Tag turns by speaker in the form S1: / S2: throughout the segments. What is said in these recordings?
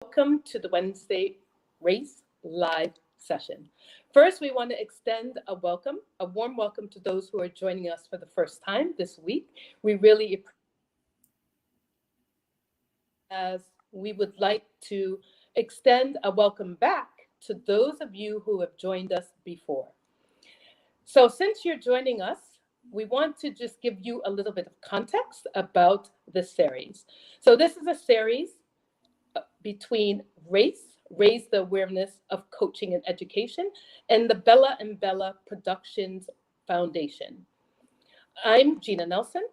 S1: welcome to the Wednesday Race Live session. First, we want to extend a warm welcome to those who are joining us for the first time this week. We really appreciate as we would like to extend a welcome back to those of you who have joined us before. So, since you're joining us, we want to just give you a little bit of context about this series. So, this is a series between raise the awareness of coaching and education, and the Bella and Bella Productions Foundation. I'm Gina Nelson,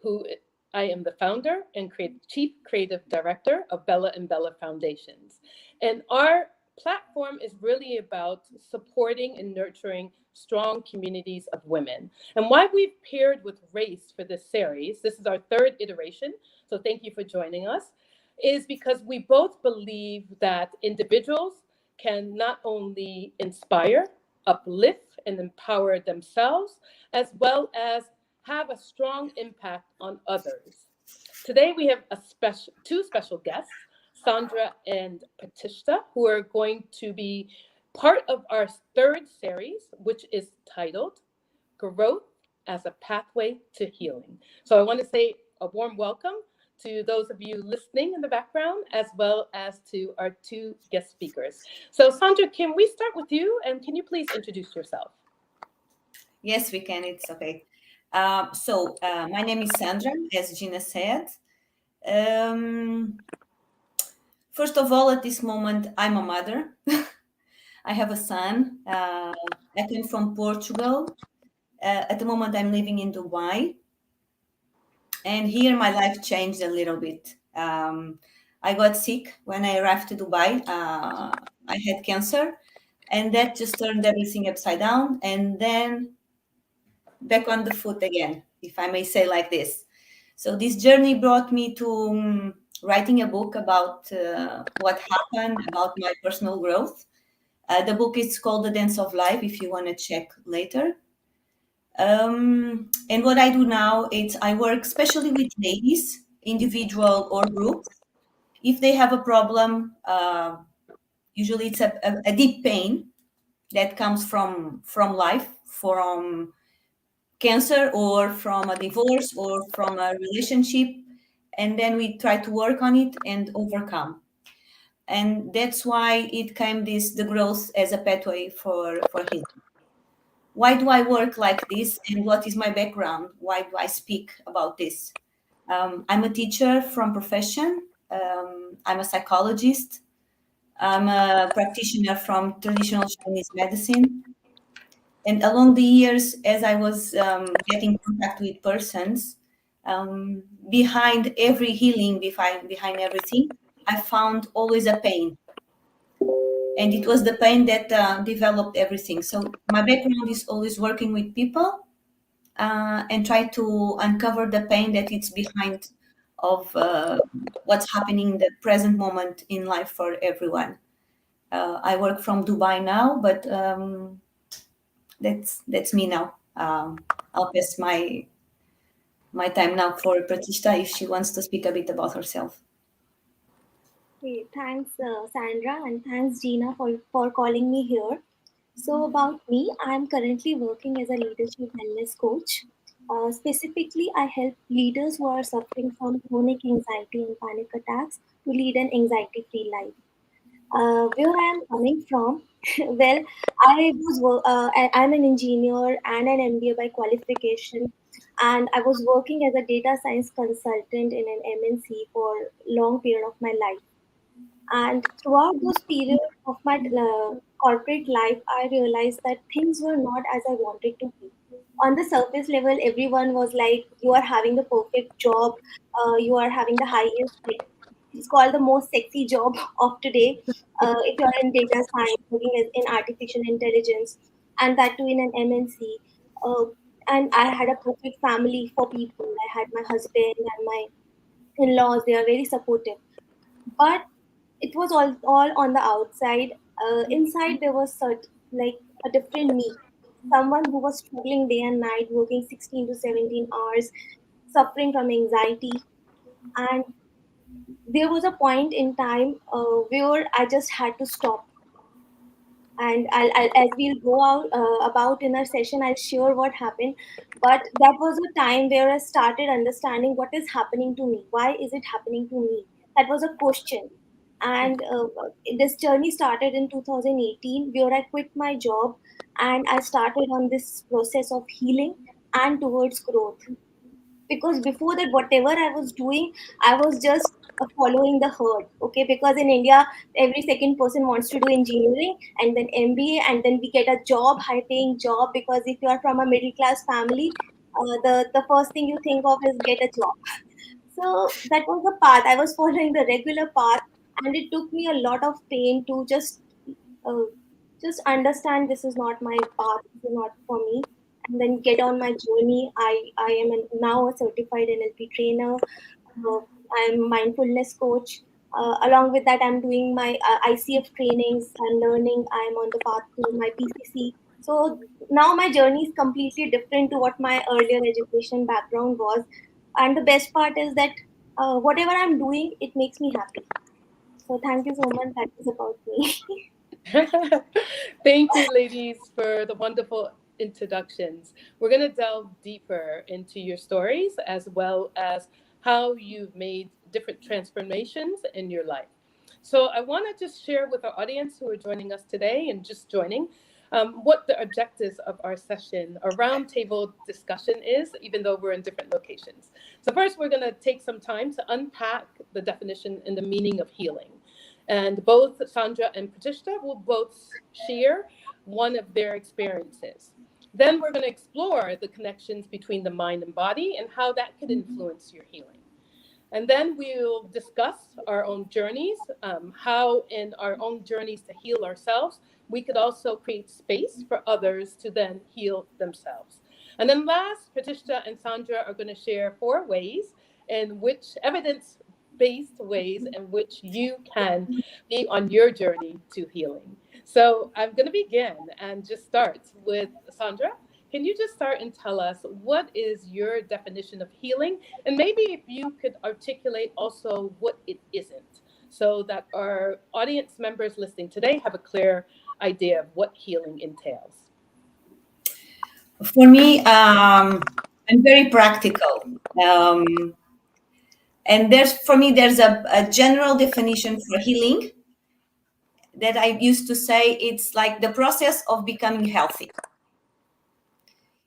S1: who I am the founder and chief creative director of Bella and Bella Foundations. And our platform is really about supporting and nurturing strong communities of women. And why we've paired with race for this series, this is our third iteration, so thank you for joining us, is because we both believe that individuals can not only inspire, uplift, and empower themselves, as well as have a strong impact on others. Today we have two special guests, Sandra and Patishta, who are going to be part of our third series, which is titled Growth as a Pathway to Healing. So I want to say a warm welcome to those of you listening in the background, as well as to our two guest speakers. So Sandra, can we start with you, and can you please introduce yourself?
S2: Yes, we can. It's okay. My name is Sandra, as Gina said. First of all, at this moment, I'm a mother. I have a son. I came from Portugal. At the moment, I'm living in Dubai. And here, my life changed a little bit. I got sick when I arrived to Dubai. I had cancer, and that just turned everything upside down. And then back on the foot again, if I may say like this. So this journey brought me to writing a book about what happened, about my personal growth. The book is called The Dance of Life, if you want to check later. And what I do now is I work especially with ladies, individual or group. If they have a problem, usually it's a deep pain that comes from life, from cancer or from a divorce or from a relationship, and then we try to work on it and overcome. And that's why it came the growth as a pathway for healing. Why do I work like this, and what is my background? Why do I speak about this? I'm a teacher from profession. I'm a psychologist. I'm a practitioner from traditional Chinese medicine. And along the years, as I was getting contact with persons, behind every healing, behind everything, I found always a pain. And it was the pain that developed everything. So my background is always working with people and try to uncover the pain that it's behind of what's happening in the present moment in life for everyone. I work from Dubai now, but that's me now. I'll pass my time now for Pratishta if she wants to speak a bit about herself.
S3: Okay, thanks, Sandra, and thanks, Gina, for calling me here. So, about me, I'm currently working as a leadership wellness coach. Specifically, I help leaders who are suffering from chronic anxiety and panic attacks to lead an anxiety free life. Where I am coming from, well, I'm an engineer and an MBA by qualification, and I was working as a data science consultant in an MNC for long period of my life. And throughout those periods of my corporate life, I realized that things were not as I wanted to be. On the surface level, everyone was like, "You are having the perfect job, you are having the highest, like, it's called the most sexy job of today. If you are in data science, working in artificial intelligence, and that too in an MNC. Uh, and I had a perfect family for people. I had my husband and my in-laws. They are very supportive. But it was all on the outside. Inside there was like a different me, someone who was struggling day and night, working 16 to 17 hours, suffering from anxiety. And there was a point in time where I just had to stop. And as we'll go out about in our session, I'll share what happened. But that was a time where I started understanding what is happening to me. Why is it happening to me? That was a question. And this journey started in 2018, where I quit my job and I started on this process of healing and towards growth. Because before that, whatever I was doing, I was just following the herd. Okay, because in India, every second person wants to do engineering and then MBA, and then we get a job, high paying job. Because if you are from a middle class family, the first thing you think of is get a job. So that was the path I was following, the regular path. And it took me a lot of pain to uh, just understand this is not my path, this is not for me, and then get on my journey. I am now a certified NLP trainer. I'm mindfulness coach. Along with that, I'm doing my ICF trainings and learning. I'm on the path to my PCC. So now my journey is completely different to what my earlier education background was. And the best part is that whatever I'm doing, it makes me happy. So thank you so much. That is about me.
S1: Thank you, ladies, for the wonderful introductions. We're going to delve deeper into your stories as well as how you've made different transformations in your life. So, I want to just share with our audience who are joining us today and just joining what the objectives of our session, our roundtable discussion is, even though we're in different locations. So, first, we're going to take some time to unpack the definition and the meaning of healing. And both Sandra and Pratishtha will both share one of their experiences. Then we're going to explore the connections between the mind and body and how that could influence your healing. And then we'll discuss our own journeys, how in our own journeys to heal ourselves, we could also create space for others to then heal themselves. And then last, Pratishtha and Sandra are going to share 4 ways in which evidence-based ways in which you can be on your journey to healing. So I'm going to begin and just start with Sandra. Can you just start and tell us what is your definition of healing? And maybe if you could articulate also what it isn't, so that our audience members listening today have a clear idea of what healing entails.
S2: For me, I'm very practical. And there's a general definition for healing that I used to say. It's like the process of becoming healthy.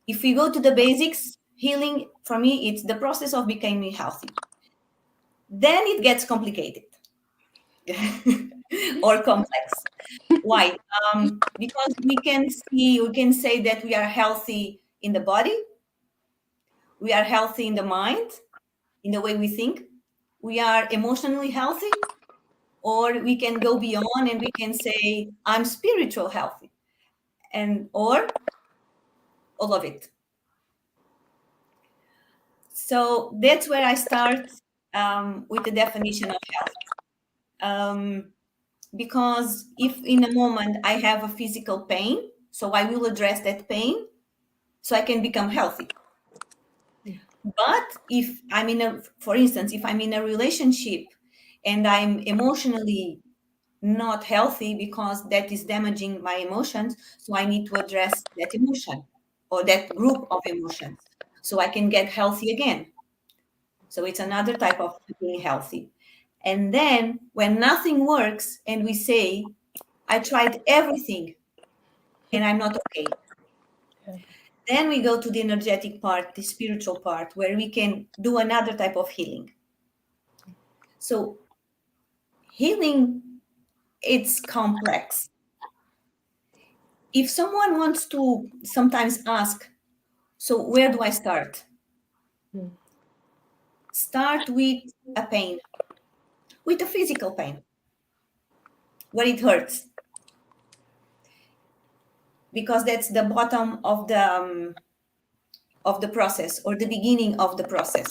S2: If we go to the basics, healing for me, it's the process of becoming healthy. Then it gets complicated or complex. Why? Because we can say that we are healthy in the body, we are healthy in the mind, in the way we think, we are emotionally healthy, or we can go beyond and we can say I'm spiritual healthy, and or all of it. So that's where I start with the definition of health. Because if in a moment I have a physical pain, so I will address that pain so I can become healthy. But if I'm for instance, if I'm in a relationship and I'm emotionally not healthy because that is damaging my emotions, so I need to address that emotion or that group of emotions so I can get healthy again. So it's another type of being healthy. And then when nothing works and we say, I tried everything and I'm not okay. Then we go to the energetic part, the spiritual part, where we can do another type of healing. So healing, it's complex. If someone wants to sometimes ask, so where do I start? Start with a pain, with a physical pain, where it hurts, because that's the bottom of the process or the beginning of the process.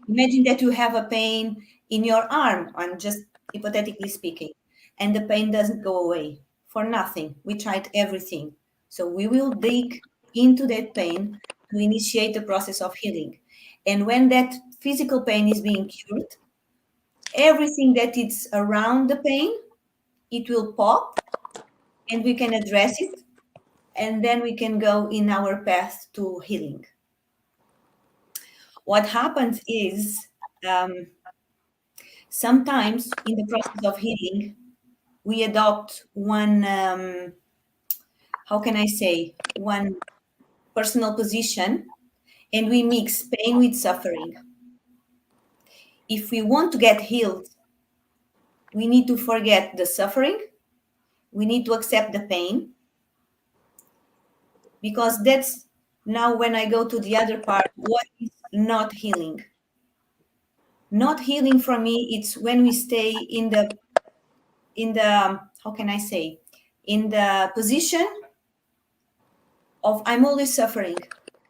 S2: Imagine that you have a pain in your arm, I'm just hypothetically speaking, and the pain doesn't go away for nothing. We tried everything. So we will dig into that pain to initiate the process of healing. And when that physical pain is being cured everything that is around the pain, it will pop and we can address it. And then we can go in our path to healing. What happens is um, sometimes in the process of healing, we adopt one, how can I say, one personal position, and we mix pain with suffering. If we want to get healed, we need to forget the suffering, we need to accept the pain, because that's now when I go to the other part, what is not healing? Not healing for me, it's when we stay in the how can I say, in the position of I'm always suffering.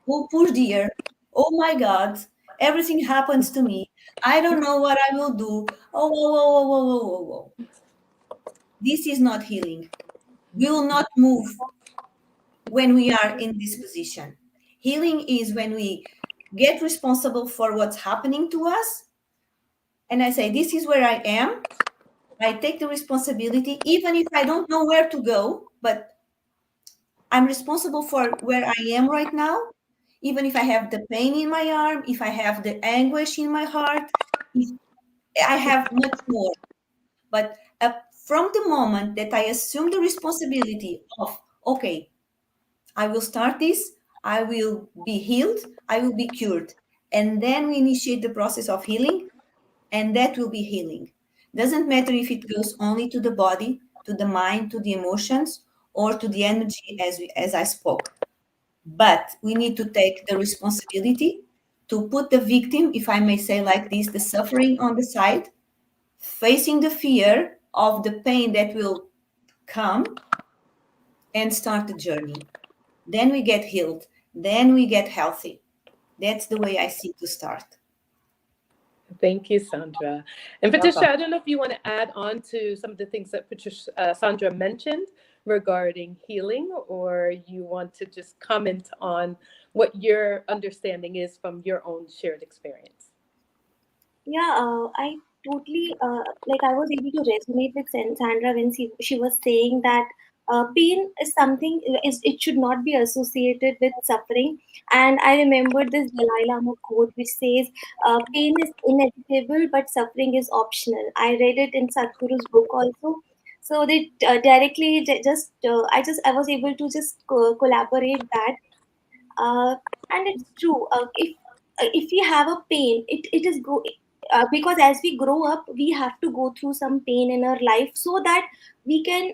S2: Oh, poor dear. Oh my God. Everything happens to me. I don't know what I will do. Oh, whoa, whoa, whoa, whoa, whoa, whoa, whoa. This is not healing. We will not move when we are in this position. Healing is when we get responsible for what's happening to us. And I say, this is where I am. I take the responsibility, even if I don't know where to go, but I'm responsible for where I am right now, even if I have the pain in my arm, if I have the anguish in my heart, if I have much more. But from the moment that I assume the responsibility of, okay, I will start this, I will be healed, I will be cured. And then we initiate the process of healing, and that will be healing. Doesn't matter if it goes only to the body, to the mind, to the emotions, or to the energy as I spoke. But we need to take the responsibility to put the victim, if I may say like this, the suffering on the side, facing the fear of the pain that will come, and start the journey. Then we get healed. Then we get healthy. That's the way I see to start.
S1: Thank you, Sandra. And
S2: Welcome.
S1: Patricia, I don't know if you want to add on to some of the things that Sandra mentioned regarding healing, or you want to just comment on what your understanding is from your own shared experience.
S3: Yeah, I totally like I was able to resonate with Sandra when she was saying that pain is something is it should not be associated with suffering. And I remembered this Dalai Lama quote which says, "Pain is inevitable, but suffering is optional." I read it in Sadhguru's book also. So they directly just I was able to just collaborate that, and it's true. If we have a pain, it is because as we grow up, we have to go through some pain in our life so that we can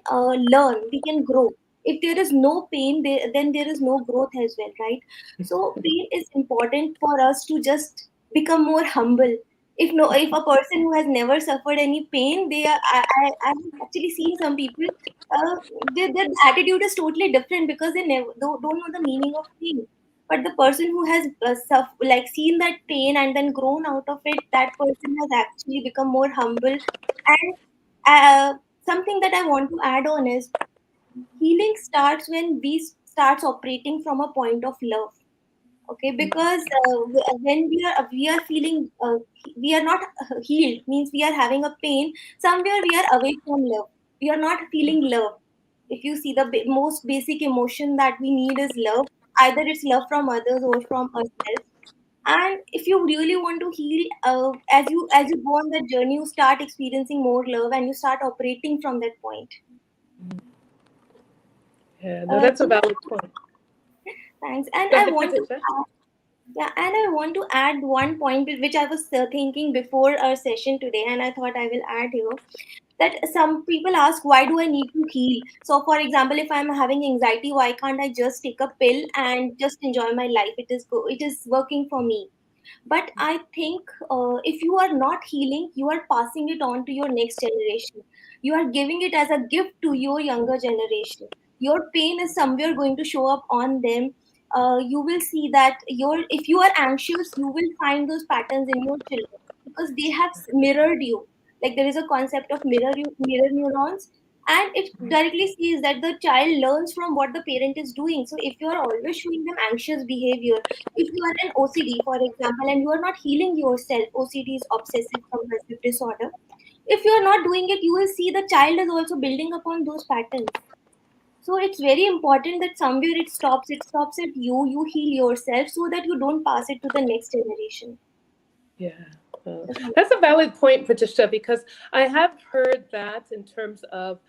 S3: learn, we can grow. If there is no pain, then there is no growth as well, right? So pain is important for us to just become more humble. If a person who has never suffered any pain, they are I've actually seen some people, uh, their attitude is totally different because they never don't know the meaning of pain. But the person who has like seen that pain and then grown out of it, that person has actually become more humble. And something that I want to add on is healing starts when we starts operating from a point of love. Okay, because when we are feeling we are not healed, means we are having a pain somewhere, we are away from love, we are not feeling love. If you see, the most basic emotion that we need is love. Either it's love from others or from ourselves. And if you really want to heal, as you go on that journey, you start experiencing more love and you start operating from that point.
S1: Yeah, no, that's a
S3: Gina,
S1: valid point.
S3: thanks. And
S1: Go
S3: I
S1: ahead,
S3: want to
S1: Patricia.
S3: Yeah, and I want to add one point which I was thinking before our session today, and I thought I will add here, that some people ask, why do I need to heal? So, for example, if I'm having anxiety, why can't I just take a pill and just enjoy my life? It is working for me. But I think if you are not healing, you are passing it on to your next generation. You are giving it as a gift to your younger generation. Your pain is somewhere going to show up on them. You will see that if you are anxious, you will find those patterns in your children because they have mirrored you. Like there is a concept of mirror neurons, And it directly sees that the child learns from what the parent is doing. So if you are always showing them anxious behavior, if you are an OCD for example and you are not healing yourself, OCD is obsessive compulsive disorder, if you are not doing it, you will see the child is also building upon those patterns. So it's very important that somewhere it stops at you heal yourself so that you don't pass it to the next generation.
S1: Yeah.
S3: That's all.
S1: That's a valid point, Patricia, because I have heard that in terms of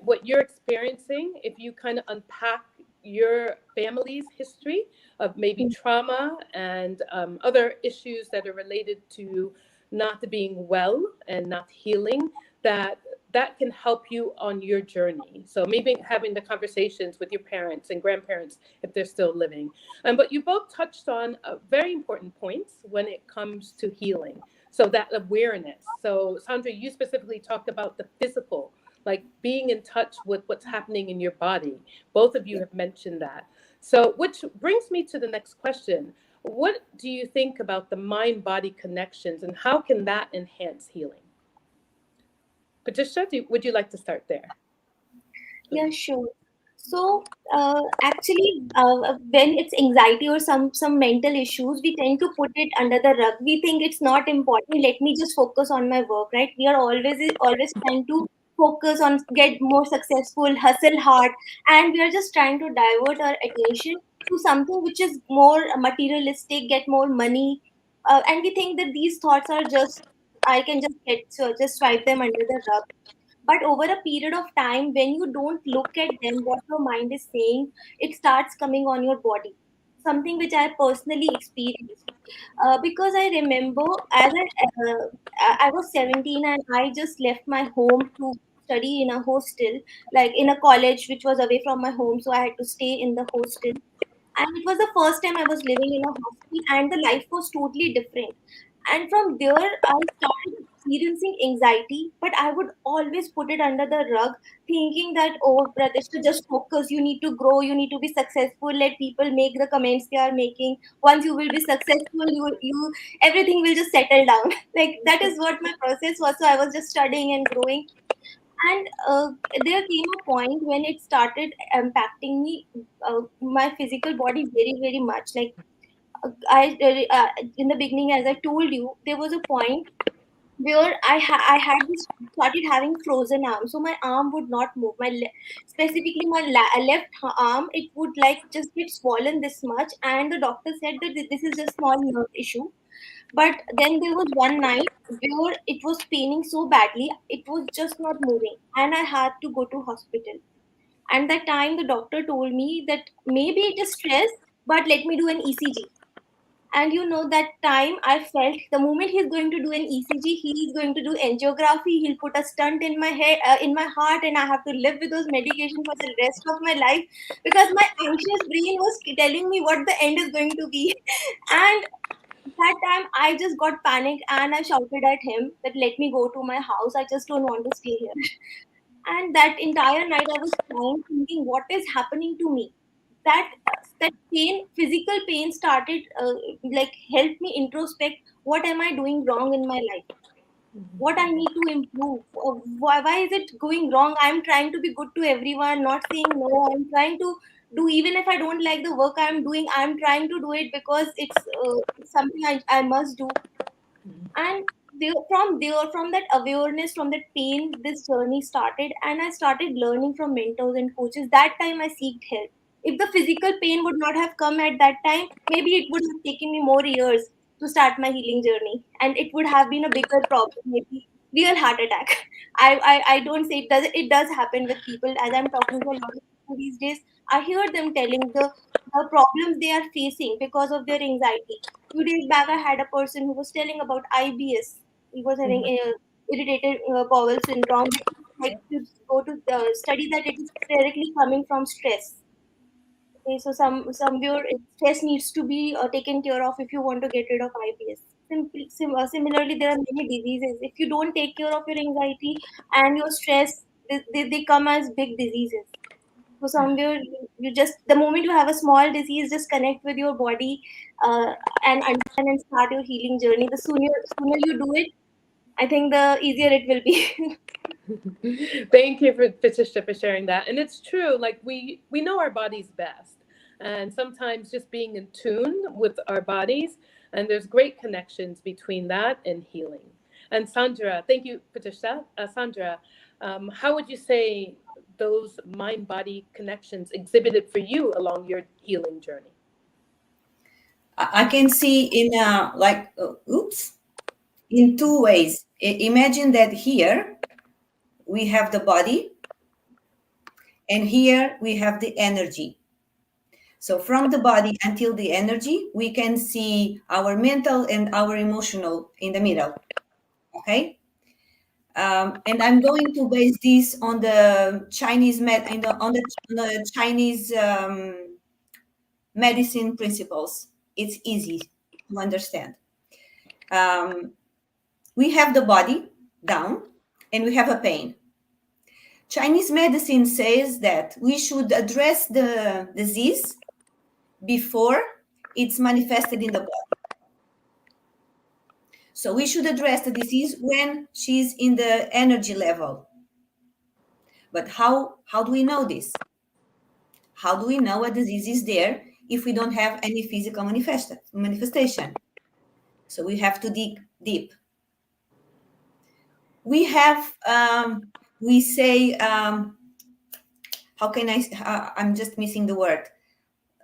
S1: what you're experiencing, if you kind of unpack your family's history of maybe trauma and other issues that are related to not being well and not healing, that that can help you on your journey. So maybe having the conversations with your parents and grandparents if they're still living. But you both touched on very important points when it comes to healing. So that awareness. So Sandra, you specifically talked about the physical, like being in touch with what's happening in your body. Both of you have mentioned that. So which brings me to the next question. What do you think about the mind-body connections and how can that enhance healing? Patricia, would you like to start there?
S3: Yeah, sure. So, actually, when it's anxiety or some mental issues, we tend to put it under the rug. We think it's not important. Let me just focus on my work, right? We are always trying to focus on get more successful, hustle hard, and we are just trying to divert our attention to something which is more materialistic, get more money, and we think that these thoughts are just I can just get so just swipe them under the rug. But over a period of time, when you don't look at them, what your mind is saying, it starts coming on your body. Something which I personally experienced. Because I remember I was 17 and I just left my home to study in a hostel, like in a college which was away from my home. So I had to stay in the hostel, and it was the first time I was living in a hostel, and the life was totally different. And from there, I started experiencing anxiety, but I would always put it under the rug, thinking that, oh, Pratisha, just focus. You need to grow. You need to be successful. Let people make the comments they are making. Once you will be successful, everything will just settle down. Like that is what my process was. So I was just studying and growing, and there came a point when it started impacting me, my physical body very very much. Like in the beginning, as I told you, there was a point where I had this started having frozen arm, so my arm would not move. Specifically my left arm, it would like just get swollen this much, and the doctor said that this is just small nerve issue. But then there was one night where it was paining so badly, it was just not moving, and I had to go to hospital. And that time, the doctor told me that maybe it is stress, but let me do an ECG. And you know, that time I felt the moment he's going to do an ECG, he is going to do angiography. He'll put a stunt in my head, in my heart, and I have to live with those medications for the rest of my life because my anxious brain was telling me what the end is going to be. And that time I just got panicked and I shouted at him that let me go to my house. I just don't want to stay here. And that entire night I was crying, thinking what is happening to me. That pain, physical pain, started like helped me introspect. What am I doing wrong in my life? What I need to improve? Why is it going wrong? I'm trying to be good to everyone, not saying no. I'm trying to do, even if I don't like the work I'm doing, I'm trying to do it because it's something I must do. And from that awareness, from that pain, this journey started, and I started learning from mentors and coaches. That time I seeked help. If the physical pain would not have come at that time, maybe it would have taken me more years to start my healing journey, and it would have been a bigger problem, maybe real heart attack. I don't say it does happen with people. As I'm talking to a lot of people these days, I hear them telling the problems they are facing because of their anxiety. Few days back, I had a person who was telling about IBS. He was having irritated bowel syndrome. Like to go to study that it is directly coming from stress. Okay, so somewhere stress needs to be taken care of if you want to get rid of IBS. Similarly, there are many diseases. If you don't take care of your anxiety and your stress, they come as big diseases. So somewhere you just the moment you have a small disease, just connect with your body, uh, and understand and start your healing journey. The sooner you do it, I think the easier it will be.
S1: Thank you for Patricia for sharing that. And it's true, like we know our bodies best. And sometimes just being in tune with our bodies, and there's great connections between that and healing. And Sandra, thank you, Patricia. Sandra, how would you say those mind body connections exhibited for you along your healing journey?
S2: I can see in in two ways. Imagine that here we have the body, and here we have the energy. So from the body until the energy, we can see our mental and our emotional in the middle. Okay. And I'm going to base this on the Chinese on the Chinese medicine principles. It's easy to understand. Um, we have the body down, and we have a pain. Chinese medicine says that we should address the disease before it's manifested in the body. So we should address the disease when she's in the energy level. But how do we know this? How do we know a disease is there if we don't have any physical manifestation? So we have to dig deep. We have, we say, how can I'm just missing the word,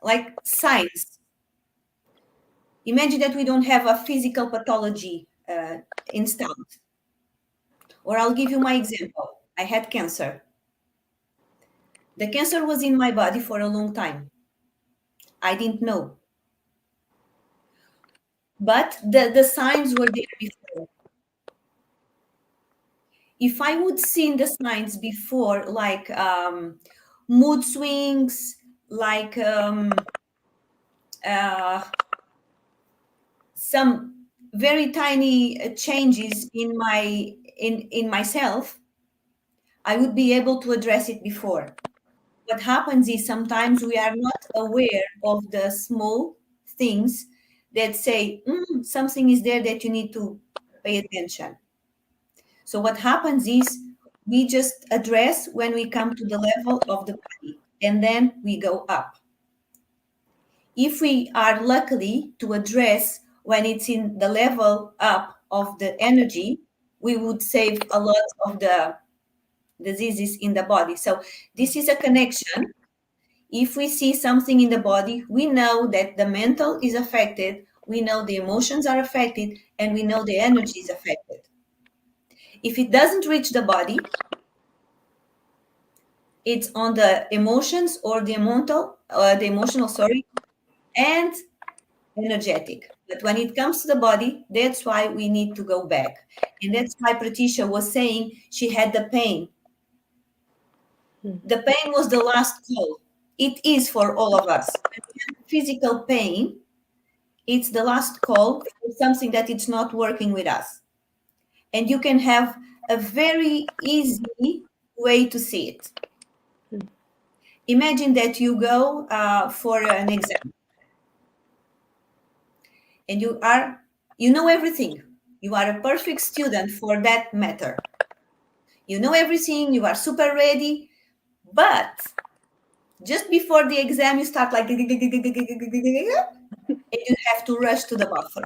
S2: like signs. Imagine that we don't have a physical pathology instant. Or I'll give you my example. I had cancer. The cancer was in my body for a long time. I didn't know. But the signs were there before. If I would see the signs before, like mood swings, like some very tiny changes in in myself, I would be able to address it before. What happens is sometimes we are not aware of the small things that say something is there that you need to pay attention. So what happens is we just address when we come to the level of the body, and then we go up. If we are lucky to address when it's in the level up of the energy, we would save a lot of the diseases in the body. So this is a connection. If we see something in the body, we know that the mental is affected, we know the emotions are affected, and we know the energy is affected. If it doesn't reach the body, it's on the emotions or the emotional, sorry, and energetic. But when it comes to the body, that's why we need to go back. And that's why Patricia was saying she had the pain. The pain was the last call. It is for all of us. When we have physical pain, it's the last call for something that it's not working with us. And you can have a very easy way to see it. Imagine that you go for an exam, and you know everything. You are a perfect student for that matter. You know everything, you are super ready, but just before the exam, you start like, and you have to rush to the bathroom.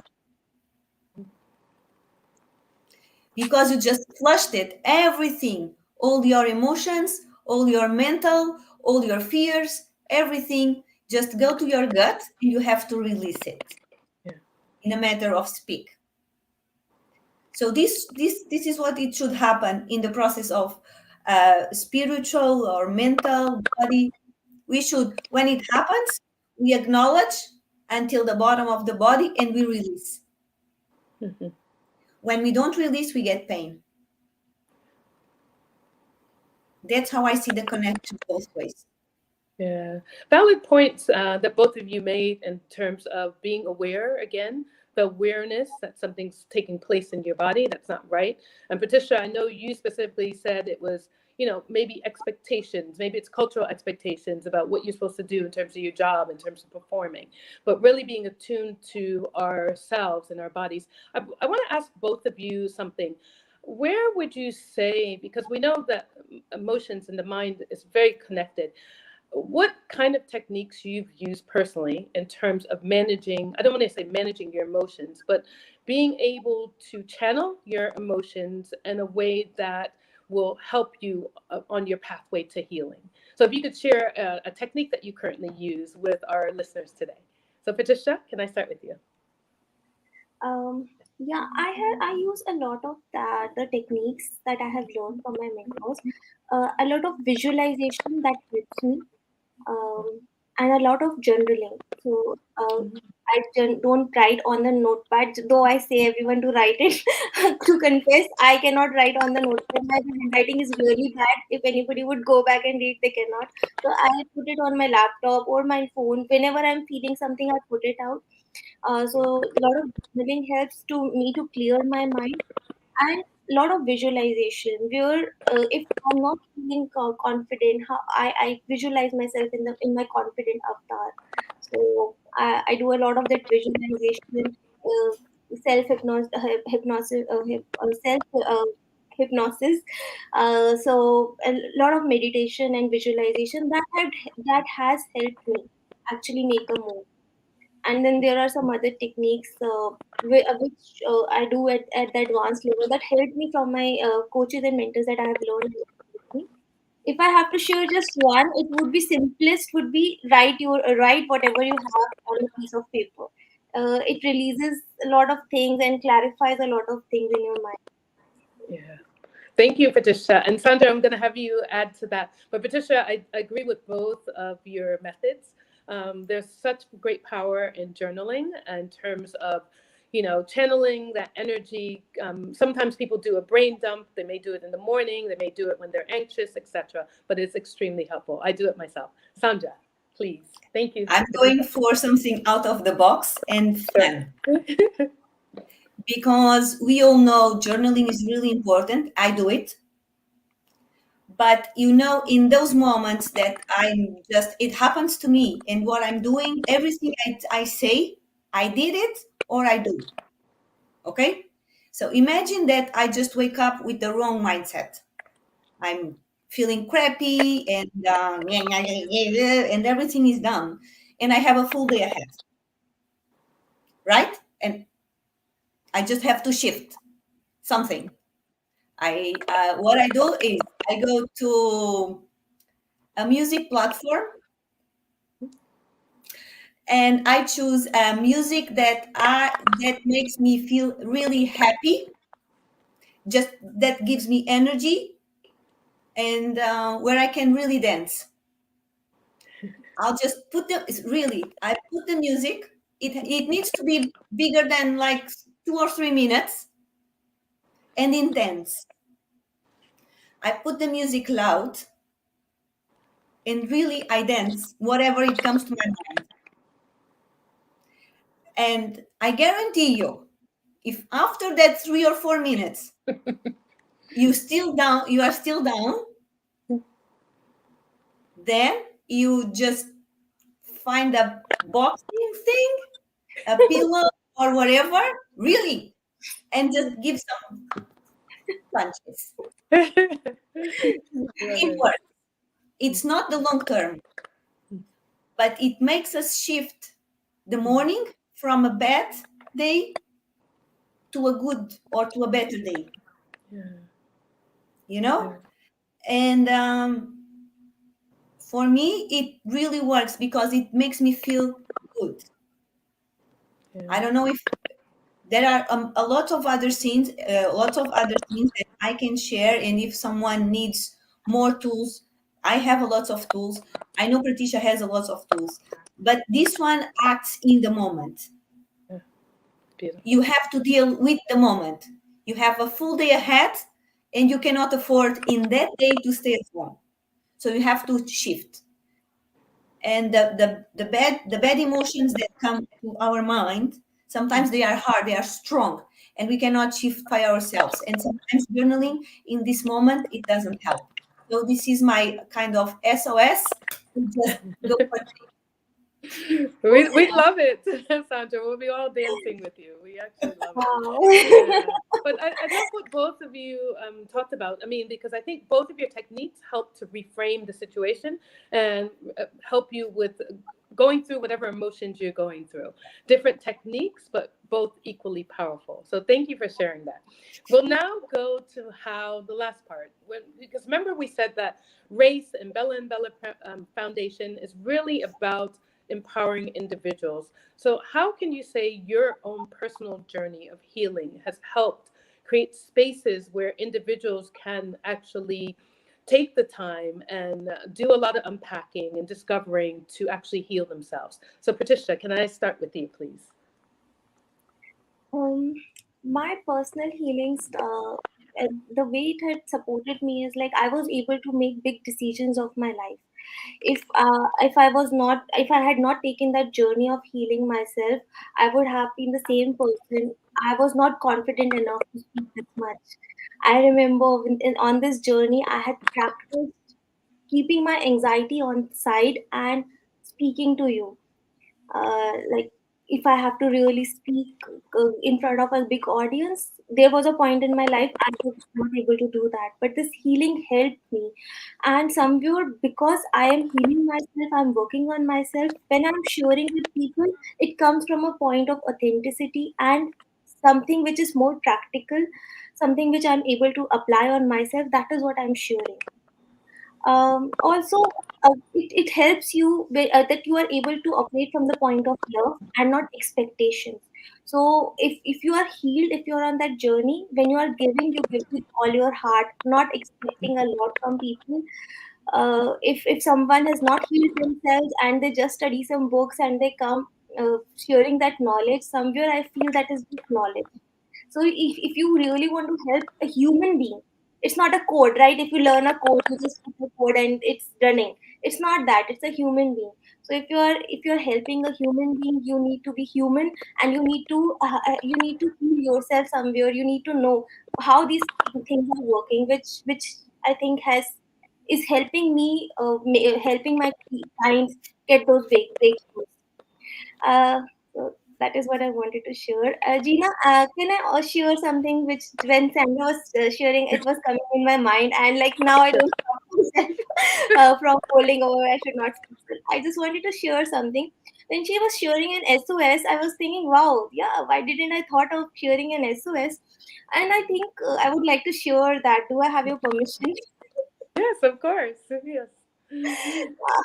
S2: Because you just flushed it, everything, all your emotions, all your mental, all your fears, everything, just go to your gut and you have to release it in a matter of speak. So this is what it should happen in the process of spiritual or mental body. We should, when it happens, we acknowledge until the bottom of the body and we release.
S1: Mm-hmm.
S2: When we don't release, we get pain. That's how I see the connection both ways.
S1: Yeah, valid points that both of you made in terms of being aware again, the awareness that something's taking place in your body that's not right. And Patricia, I know you specifically said it was, maybe expectations, maybe it's cultural expectations about what you're supposed to do in terms of your job, in terms of performing, but really being attuned to ourselves and our bodies. I want to ask both of you something. where would you say, because we know that emotions and the mind is very connected, what kind of techniques you've used personally in terms of managing, I don't want to say managing your emotions, but being able to channel your emotions in a way that will help you on your pathway to healing? So if you could share a technique that you currently use with our listeners today. So Patricia, can I start with you?
S3: Um, yeah, I use a lot of the techniques that I have learned from my mentors. A lot of visualization that helps me, um, and a lot of journaling. So don't write on the notepad, though I say everyone to write it. To confess, I cannot write on the notepad. My handwriting is really bad. If anybody would go back and read, they cannot. So I put it on my laptop or my phone. Whenever I'm feeling something, I put it out. So a lot of journaling helps to me to clear my mind, and a lot of visualization where if I'm not feeling confident, how I visualize myself in my confident avatar. So I do a lot of that visualization, self hypnosis, self hypnosis. So a lot of meditation and visualization that has helped me actually make a move. And then there are some other techniques which I do at the advanced level that helped me from my coaches and mentors that I have learned with me. If I have to share just one, it would be simplest would be write whatever you have on a piece of paper. It releases a lot of things and clarifies a lot of things in your mind.
S1: Yeah. Thank you, Patricia. And Sandra, I'm going to have you add to that. But Patricia, I agree with both of your methods. There's such great power in journaling in terms of, channeling that energy. Sometimes people do a brain dump. They may do it in the morning. They may do it when they're anxious, etc. But it's extremely helpful. I do it myself. Sandra, please. Thank you.
S2: I'm going for something out of the box and
S1: Sure.
S2: fun, because we all know journaling is really important. I do it. But in those moments that it happens to me, and what I'm doing, everything I say, I did it or I do. Okay? So imagine that I just wake up with the wrong mindset. I'm feeling crappy and everything is done. And I have a full day ahead, right? And I just have to shift something. What I do is I go to a music platform and I choose music that makes me feel really happy, just that gives me energy, and where I can really dance. I'll just I put the music. It needs to be bigger than like 2 or 3 minutes and intense. I put the music loud and really I dance whatever it comes to my mind. And I guarantee you, if after that 3 or 4 minutes you are still down, then you just find a boxing thing, a pillow or whatever, really, and just give some punches.
S1: Love
S2: It
S1: it.
S2: works. It's not the long term, but it makes us shift the morning from a bad day to a good or to a better day,
S1: Yeah.
S2: you know?
S1: Yeah.
S2: And for me, it really works because it makes me feel good. I
S1: Yeah.
S2: don't know if there are lots of other things that I can share. And if someone needs more tools, I have a lot of tools. I know Pratisha has a lot of tools, but this one acts in the moment.
S1: Yeah. Beautiful.
S2: You have to deal with the moment. You have a full day ahead, and you cannot afford in that day to stay at home. So you have to shift. And the bad emotions that come to our mind, sometimes they are hard, they are strong, and we cannot shift by ourselves, and sometimes journaling in this moment it doesn't help. So this is my kind of SOS to just go for it.
S1: We love it, Sandra. We'll be all dancing with you. We actually love it.
S3: Wow.
S1: Yeah. But I love what both of you talked about. I mean, because I think both of your techniques help to reframe the situation and help you with going through whatever emotions you're going through. Different techniques, but both equally powerful. So thank you for sharing that. We'll now go to how the last part, because remember we said that Race and Bella Foundation is really about empowering individuals. So, how can you say your own personal journey of healing has helped create spaces where individuals can actually take the time and do a lot of unpacking and discovering to actually heal themselves? So, Patricia, can I start with you, please?
S3: Um, my personal healings, the way it had supported me is like I was able to make big decisions of my life. If I had not taken that journey of healing myself, I would have been the same person. I was not confident enough to speak this much. I remember on this journey, I had practiced keeping my anxiety on side and speaking to you. Like if I have to really speak in front of a big audience, there was a point in my life I was not able to do that. But this healing helped me, and somewhere because I am healing myself, I'm working on myself. When I'm sharing with people, it comes from a point of authenticity and something which is more practical, something which I'm able to apply on myself. That is what I'm sharing. Also, it helps you that you are able to operate from the point of love and not expectations. So if you are healed, if you're on that journey, when you are giving, you give with all your heart, not expecting a lot from people. If someone has not healed themselves and they just study some books and they come sharing that knowledge, somewhere I feel that is just knowledge. So if you really want to help a human being, it's not a code, right? If you learn a code, you just put a code and it's running. It's not that. It's a human being. So if you're helping a human being, you need to be human, and you need to heal yourself somewhere. You need to know how these things are working, which I think has is helping me, helping my clients get those breakthroughs. So that is what I wanted to share. Gina, can I share something which when Sandra was sharing, it was coming in my mind, and like now I don't stop myself from holding over. I should not speak. I just wanted to share something. When she was sharing an SOS, I was thinking, wow, yeah, why didn't I thought of sharing an SOS? And I think I would like to share that. Do I have your permission?
S1: Yes, of course. Yes.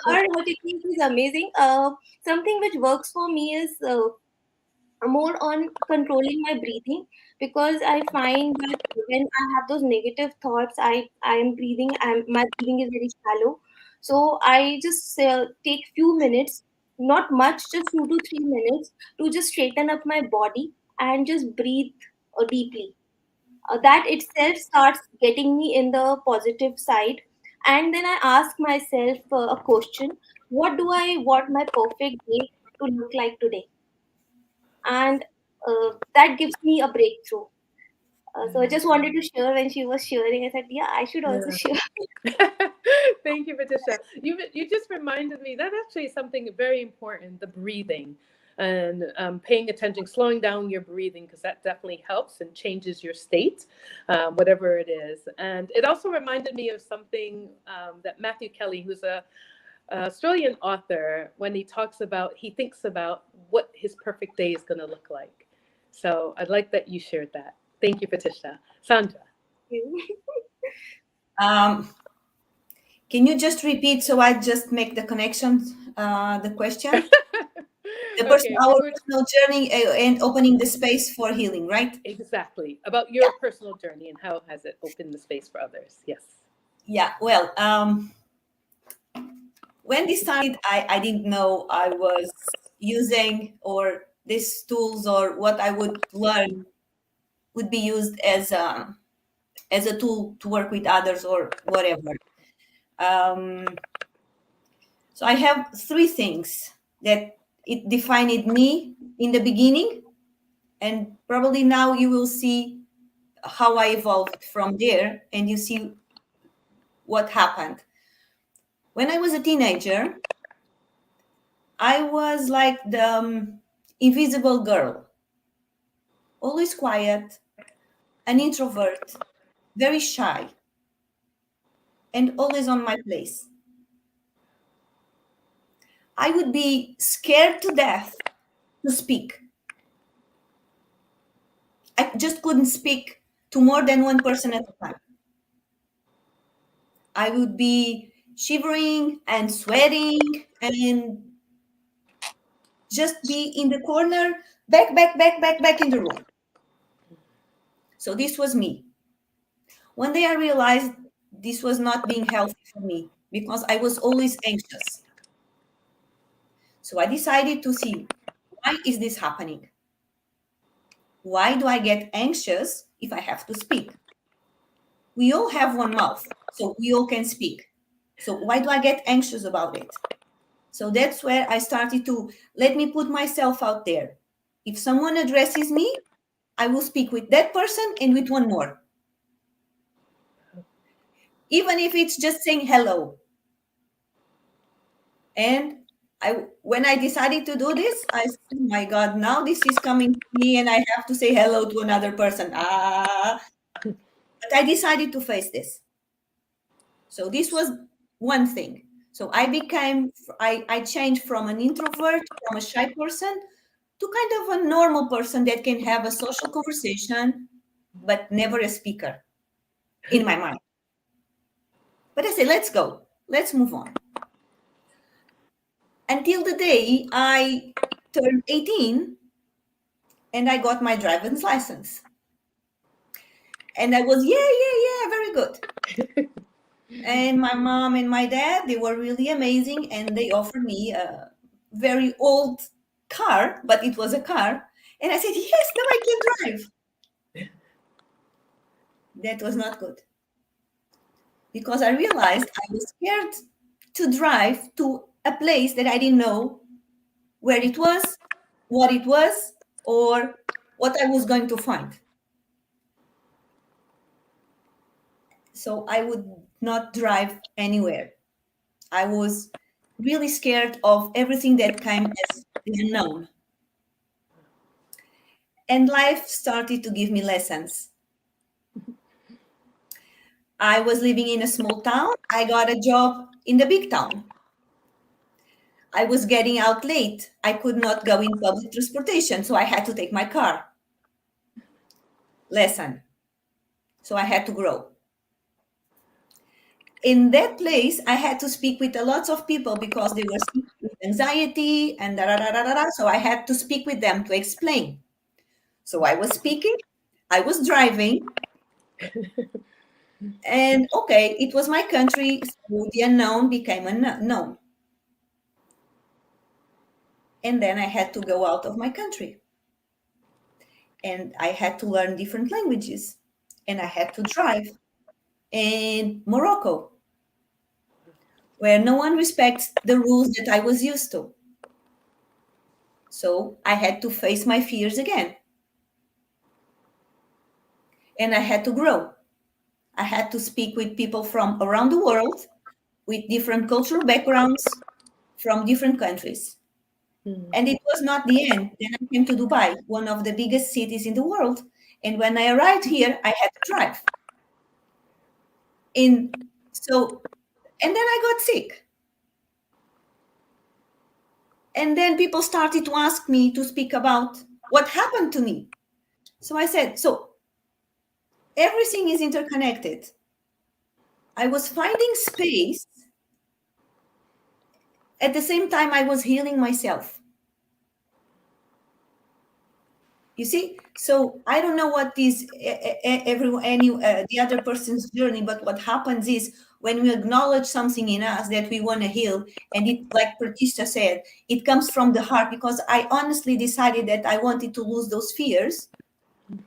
S3: Her technique is amazing. Something which works for me is more on controlling my breathing, because I find that when I have those negative thoughts, I am breathing. My breathing is very shallow, so I just take few minutes, not much, just 2 to 3 minutes, to just straighten up my body and just breathe deeply. That itself starts getting me in the positive side, and then I ask myself a question: what do I want my perfect day to look like today? And that gives me a breakthrough. So I just wanted to share. When she was sharing, I said, yeah, I should also
S1: Yeah.
S3: share.
S1: Thank you, Patricia. You just reminded me that actually is something very important, the breathing and paying attention, slowing down your breathing, because that definitely helps and changes your state, whatever it is. And it also reminded me of something that Matthew Kelly, who's a Australian author, when he thinks about what his perfect day is going to look like. So I'd like that you shared that. Thank you, Patricia. Sandra.
S2: Um, can you just repeat so I just make the connection, the question?
S1: Okay, we
S2: Our
S1: were
S2: personal journey and opening the space for healing, right?
S1: exactly about your
S2: Yeah.
S1: personal journey and how has it opened the space for others. Yes.
S2: Yeah. Well, when this started, I didn't know I was using or these tools or what I would learn would be used as a tool to work with others or whatever. Um, so I have three things that it defined me in the beginning, and probably now you will see how I evolved from there, and you see what happened. When I was a teenager, I was like the invisible girl, always quiet, an introvert, very shy, and always on my place. I would be scared to death to speak. I just couldn't speak to more than one person at a time. I would be shivering and sweating and just be in the corner, back in the room. So this was me. One day I realized this was not being healthy for me because I was always anxious. So I decided to see, why is this happening? Why do I get anxious if I have to speak? We all have one mouth, so we all can speak. So why do I get anxious about it? So that's where I started to let me put myself out there. If someone addresses me, I will speak with that person and with one more. Even if it's just saying hello. And when I decided to do this, I said, oh my God, now this is coming to me and I have to say hello to another person. But I decided to face this. So this was one thing. So I changed from an introvert, from a shy person, to kind of a normal person that can have a social conversation, but never a speaker in my mind. But I say, let's go. Let's move on. Until the day I turned 18 and I got my driver's license. And I was, yeah, very good. And my mom and my dad, they were really amazing. And they offered me a very old car, but it was a car. And I said, yes, now I can drive. That was not good. Because I realized I was scared to drive to a place that I didn't know where it was, what it was, or what I was going to find. So I would not drive anywhere. I was really scared of everything that came as the unknown. And life started to give me lessons. I was living in a small town. I got a job in the big town. I was getting out late. I could not go in public transportation, so I had to take my car. Lesson. So I had to grow. In that place, I had to speak with a lot of people because they were sick with anxiety and da, da, da, da, da, da. So I had to speak with them to explain. So I was speaking, I was driving, and okay, it was my country, so the unknown became unknown. And then I had to go out of my country. And I had to learn different languages. And I had to drive in Morocco, where no one respects the rules that I was used to. So I had to face my fears again. And I had to grow. I had to speak with people from around the world, with different cultural backgrounds, from different countries. And it was not the end. Then I came to Dubai, one of the biggest cities in the world. And when I arrived here, I had to drive. And then I got sick. And then people started to ask me to speak about what happened to me. So I said, so everything is interconnected. I was finding space. At the same time, I was healing myself. You see, so I don't know what is the other person's journey, but what happens is when we acknowledge something in us that we want to heal, and it, like Pratisha said, it comes from the heart, because I honestly decided that I wanted to lose those fears.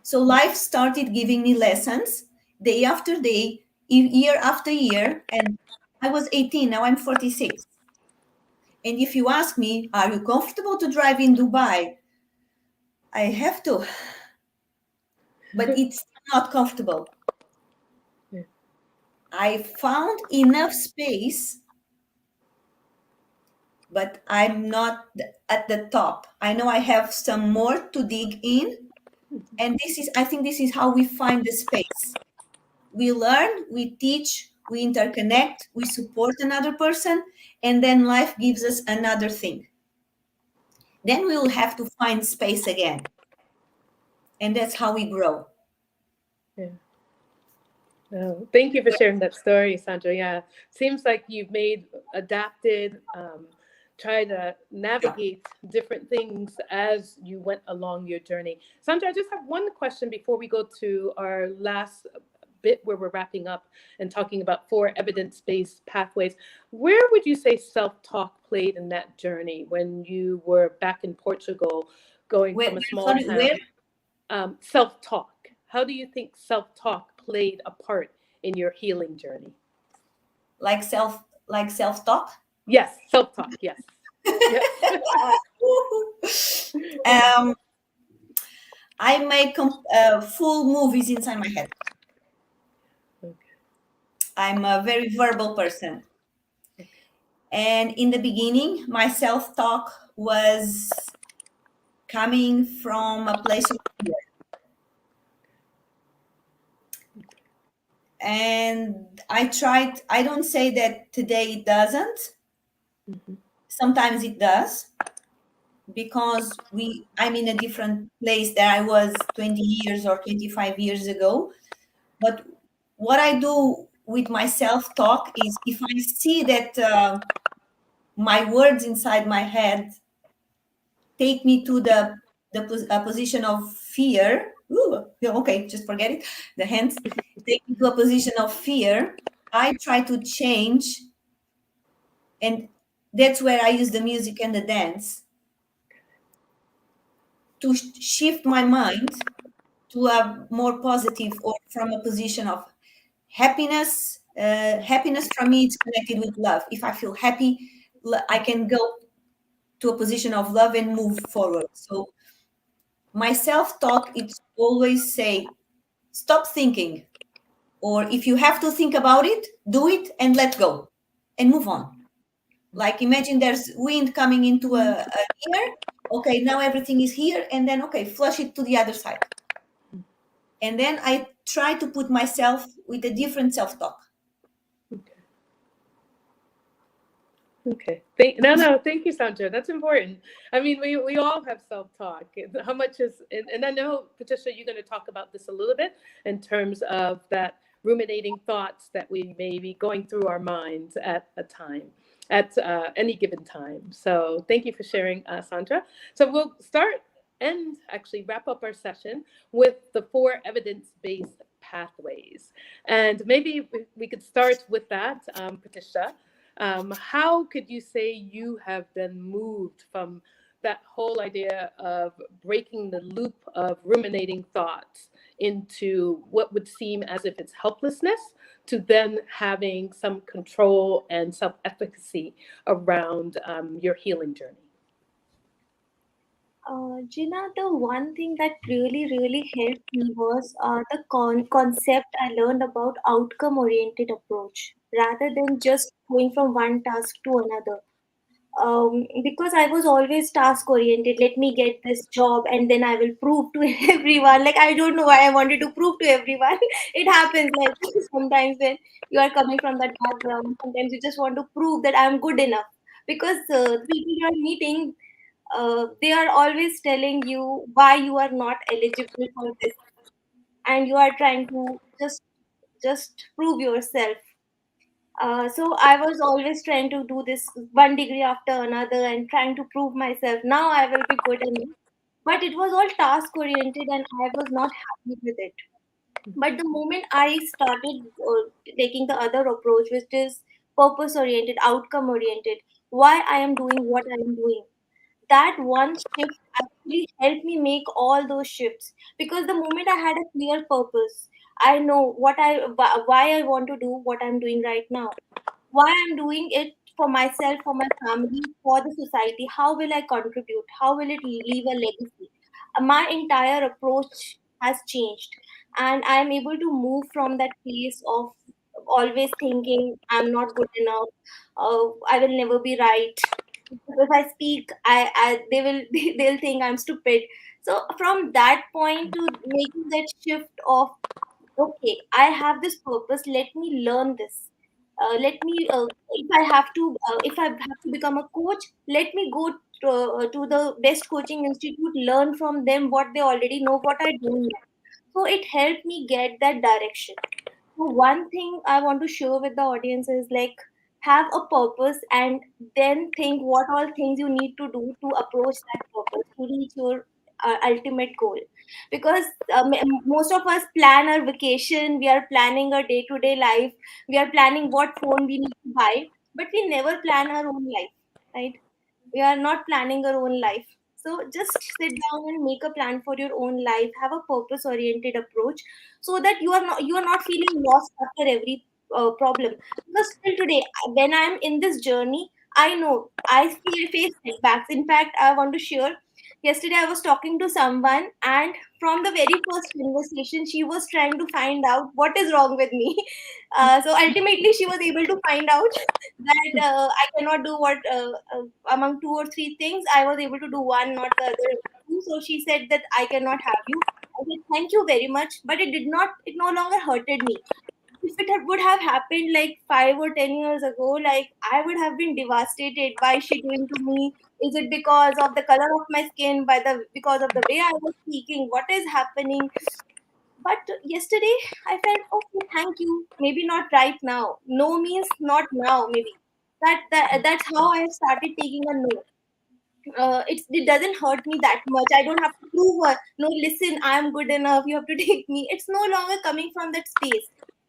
S2: So life started giving me lessons day after day, year after year, and I was 18, now I'm 46. And if you ask me, are you comfortable to drive in Dubai? I have to. But it's not comfortable. I found enough space but I'm not at the top. I know I have some more to dig in. And I think this is how we find the space. We learn, we teach, we interconnect, we support another person, and then life gives us another thing. Then we will have to find space again. And that's how we grow.
S1: Yeah. Oh, thank you for sharing that story, Sandra. Yeah, seems like you've adapted, try to
S2: Yeah.
S1: navigate different things as you went along your journey. Sandra, I just have one question before we go to our last bit where we're wrapping up and talking about 4 evidence-based pathways. Where would you say self-talk played in that journey when you were back in Portugal, going
S2: Where,
S1: from a small
S2: sorry,
S1: town?
S2: where?
S1: Self-talk. How do you think self-talk played a part in your healing journey?
S2: Like self-talk?
S1: Yes, self-talk. Yes. Yes.
S2: um, I make full movies inside my head.
S1: Okay.
S2: I'm a very verbal person. And in the beginning, my self talk was coming from a place of fear. And I don't say that today it doesn't.
S1: Mhm.
S2: Sometimes it does because I'm in a different place than I was 20 years or 25 years ago. But what I do with my self talk is if I see that my words inside my head take me to a position of fear. Ooh, yeah, okay, just forget it. The hands take me to a position of fear. I try to change, and that's where I use the music and the dance to shift my mind to a more positive or from a position of happiness. Happiness for me is connected with love. If I feel happy, I can go to a position of love and move forward. So my self-talk, it's always say, stop thinking. Or if you have to think about it, do it and let go and move on. Like imagine there's wind coming into a ear. Okay, now everything is here. And then, okay, flush it to the other side. And then I try to put myself with a different self-talk.
S1: Okay. No, thank you, Sandra. That's important. I mean, we all have self-talk. How much is, and I know, Patricia, you're going to talk about this a little bit in terms of that ruminating thoughts that we may be going through our minds at a time, at any given time. So thank you for sharing, Sandra. So we'll start and actually wrap up our session with the 4 evidence-based pathways. And maybe we could start with that, Patricia. How could you say you have been moved from that whole idea of breaking the loop of ruminating thoughts into what would seem as if it's helplessness to then having some control and self efficacy around your healing journey?
S3: Gina, the one thing that really helped me was the concept I learned about outcome oriented approach rather than just going from one task to another. Because I was always task oriented. Let me get this job and then I will prove to everyone. Like, I don't know why I wanted to prove to everyone. It happens like sometimes when you are coming from that background, sometimes you just want to prove that I'm good enough. Because people you are meeting, they are always telling you why you are not eligible for this, and you are trying to just prove yourself. So I was always trying to do this one degree after another and trying to prove myself. Now I will be good enough. But it was all task oriented and I was not happy with it. But the moment I started taking the other approach, which is purpose oriented, outcome oriented, why I am doing what I am doing, that one shift actually helped me make all those shifts. Because the moment I had a clear purpose, I know why I want to do what I'm doing right now, why I'm doing it, for myself, for my family, for the society. How will I contribute? How will it leave a legacy? My entire approach has changed, and I'm able to move from that place of always thinking I'm not good enough, I will never be right. If I speak, I they will they'll think I'm stupid. So from that point to making that shift of, okay, I have this purpose, let me learn this. Let me if I have to become a coach, let me go to the best coaching institute, learn from them what they already know, what I don't know. So it helped me get that direction. So one thing I want to share with the audience is like, have a purpose and then think what all things you need to do to approach that purpose to reach your ultimate goal. Because most of us plan our vacation, we are planning our day to day life, we are planning what phone we need to buy, but we never plan our own life, right? We are not planning our own life. So just sit down and make a plan for your own life, have a purpose oriented approach, so that you are not feeling lost after every problem. Because still today, when I am in this journey, I know face setbacks. In fact, I want to share, yesterday I was talking to someone, and from the very first conversation she was trying to find out what is wrong with me. So ultimately she was able to find out that I cannot do what among two or three things I was able to do one, not the other two. So she said that I cannot have you. I said thank you very much, but it no longer hurted me. If it would have happened like 5 or 10 years ago, like I would have been devastated. Why is she doing to me? Is it because of the color of my skin? Because of the way I was speaking? What is happening? But yesterday I felt okay, thank you. Maybe not right now. No means not now. Maybe that's how I have started taking a no. It doesn't hurt me that much. I don't have to prove her. No, listen, I am good enough. You have to take me. It's no longer coming from that space.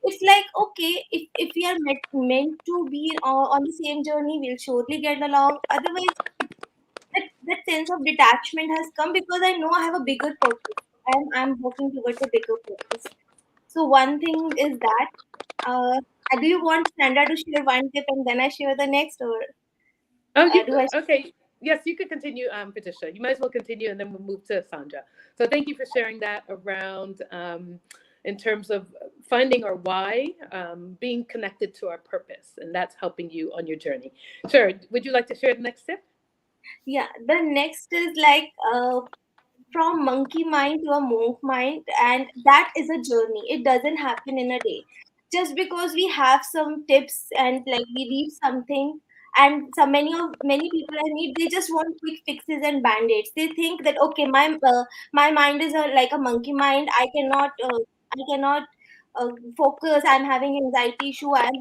S3: It's like, okay, if we are meant to be on the same journey, we'll surely get along. Otherwise, that sense of detachment has come because I know I have a bigger purpose and I'm working towards a bigger purpose. So one thing is that. Uh, do you want Sandra to share one tip and then I share the next, or
S1: Oh, you
S3: do I?
S1: okay? Yes, you could continue, Patricia. You might as well continue, and then we'll move to Sandra. So, thank you for sharing that around in terms of finding our why, being connected to our purpose, and that's helping you on your journey. Sure. Would you like to share the next tip?
S3: Yeah, the next is like from monkey mind to a monk mind, and that is a journey. It doesn't happen in a day. Just because we have some tips and like we read something, and so many people I meet, they just want quick fixes and band-aids. They think that okay, my mind is like a monkey mind. I cannot uh, focus. I'm having anxiety issue. I have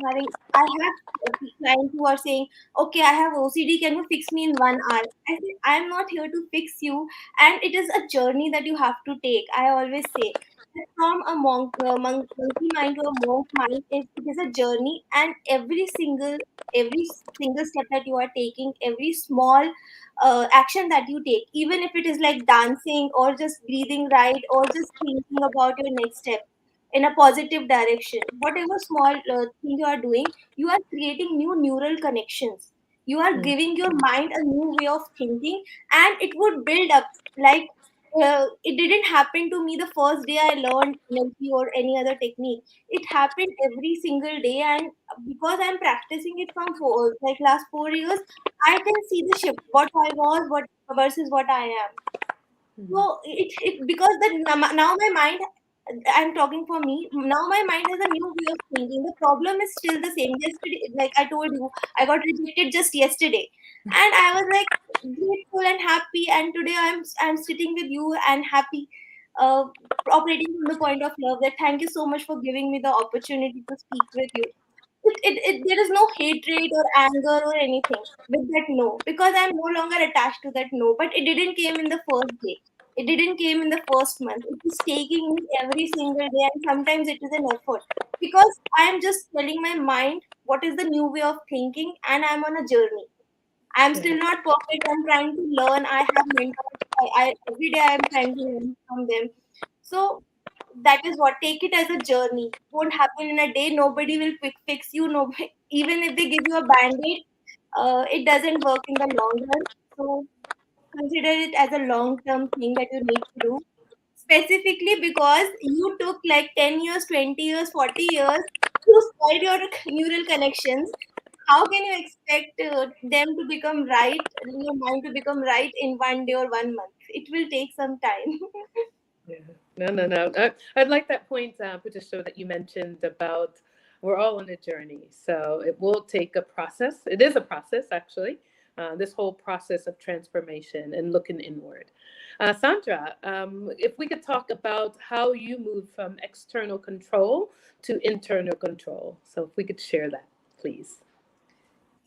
S3: clients who are saying, okay, I have OCD, can you fix me in 1 hour? I say, I'm not here to fix you, and it is a journey that you have to take. I always say that from a monkey mind to a monk mind, it is a journey, and every single step that you are taking, every small action that you take, even if it is like dancing or just breathing right or just thinking about your next step in a positive direction, whatever small thing you are doing, you are creating new neural connections. You are
S1: Mm,
S3: giving your mind a new way of thinking, and it would build up. Like it didn't happen to me the first day I learned NLP or any other technique. It happened every single day, and because I'm practicing it from like last 4 years, I can see the shift. What I was, what versus what I am.
S1: mm,
S3: So it because now my mind, I'm talking for me. Now my mind has a new way of thinking. The problem is still the same. Yesterday, like I told you, I got rejected just yesterday, and I was like grateful and happy. And today I'm sitting with you and happy, uh, operating from the point of love. That thank you so much for giving me the opportunity to speak with you. There is no hatred or anger or anything with that no, because I'm no longer attached to that no. But it didn't came in the first day. It didn't came in the first month. It is taking me every single day, and sometimes it is an effort because I am just telling my mind what is the new way of thinking, and I'm on a journey. I'm still
S1: right.
S3: not perfect. I'm trying to learn. I have mentors. I every day I'm trying to learn from them. So that is what, take it as a journey. Won't happen in a day. Nobody will quick fix you. Nobody, even if they give you a band-aid, it doesn't work in the long run. So consider it as a long-term thing that you need to do. Specifically because you took like 10 years, 20 years, 40 years to spoil your neural connections. how can you expect them to become right, your mind to become right in 1 day or 1 month? It will take some time.
S1: Yeah. No, no, no. I'd like that point, Patricia, that you mentioned about we're all on a journey. So it will take a process. It is a process, actually, this whole process of transformation and looking inward. Sandra, if we could talk about how you move from external control to internal control. So if we could share that, please.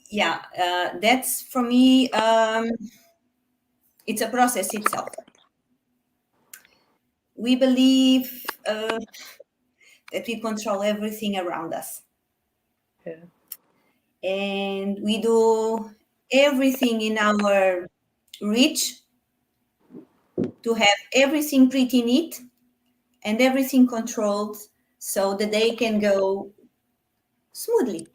S2: Yeah, that's for me, it's a process itself. We believe that we control everything around us,
S1: Yeah.
S2: and we do everything in our reach to have everything pretty neat and everything controlled so the day can go smoothly.